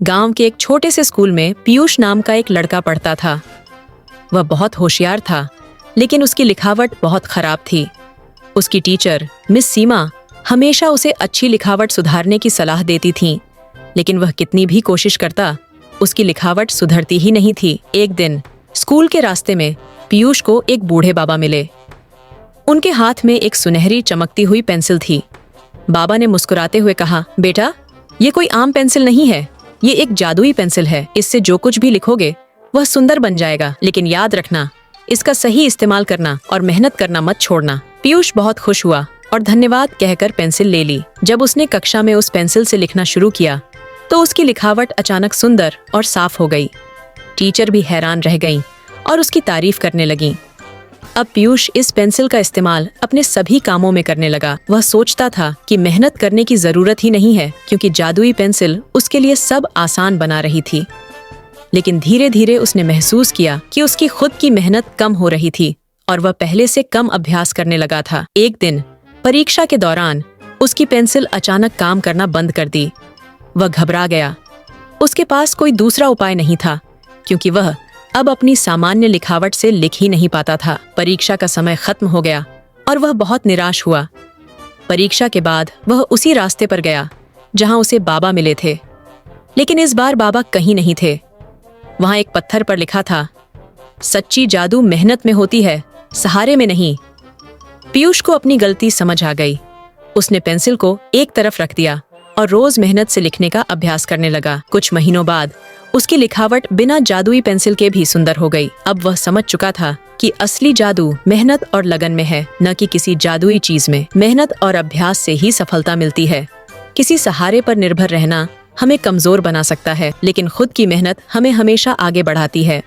गांव के एक छोटे से स्कूल में पीयूष नाम का एक लड़का पढ़ता था। वह बहुत होशियार था, लेकिन उसकी लिखावट बहुत खराब थी। उसकी टीचर मिस सीमा हमेशा उसे अच्छी लिखावट सुधारने की सलाह देती थीं, लेकिन वह कितनी भी कोशिश करता, उसकी लिखावट सुधरती ही नहीं थी। एक दिन स्कूल के रास्ते में पीयूष को एक बूढ़े बाबा मिले। उनके हाथ में एक सुनहरी चमकती हुई पेंसिल थी। बाबा ने मुस्कुराते हुए कहा, बेटा, ये कोई आम पेंसिल नहीं है, ये एक जादुई पेंसिल है। इससे जो कुछ भी लिखोगे वह सुंदर बन जाएगा, लेकिन याद रखना, इसका सही इस्तेमाल करना और मेहनत करना मत छोड़ना। पीयूष बहुत खुश हुआ और धन्यवाद कहकर पेंसिल ले ली। जब उसने कक्षा में उस पेंसिल से लिखना शुरू किया तो उसकी लिखावट अचानक सुंदर और साफ हो गई। टीचर भी हैरान रह गईं और उसकी तारीफ करने लगीं। अब पीयूष इस पेंसिल का इस्तेमाल अपने सभी कामों में करने लगा। वह सोचता था कि मेहनत करने की जरूरत ही नहीं है, क्योंकि जादुई पेंसिल उसके लिए सब आसान बना रही थी। लेकिन धीरे धीरे उसने महसूस किया कि उसकी खुद की मेहनत कम हो रही थी और वह पहले से कम अभ्यास करने लगा था। एक दिन परीक्षा के दौरान उसकी पेंसिल अचानक काम करना बंद कर दी। वह घबरा गया। उसके पास कोई दूसरा उपाय नहीं था, क्योंकि वह अब अपनी सामान्य लिखावट से लिख ही नहीं पाता था। परीक्षा का समय खत्म हो गया और वह बहुत निराश हुआ। परीक्षा के बाद वह उसी रास्ते पर गया जहां उसे बाबा मिले थे, लेकिन इस बार बाबा कहीं नहीं थे। वहां एक पत्थर पर लिखा था, सच्ची जादू मेहनत में होती है, सहारे में नहीं। पीयूष को अपनी गलती समझ आ गई। उसने पेंसिल को एक तरफ रख दिया और रोज मेहनत से लिखने का अभ्यास करने लगा। कुछ महीनों बाद उसकी लिखावट बिना जादुई पेंसिल के भी सुंदर हो गई। अब वह समझ चुका था कि असली जादू मेहनत और लगन में है, न कि किसी जादुई चीज में। मेहनत और अभ्यास से ही सफलता मिलती है। किसी सहारे पर निर्भर रहना हमें कमजोर बना सकता है, लेकिन खुद की मेहनत हमें हमेशा आगे बढ़ाती है।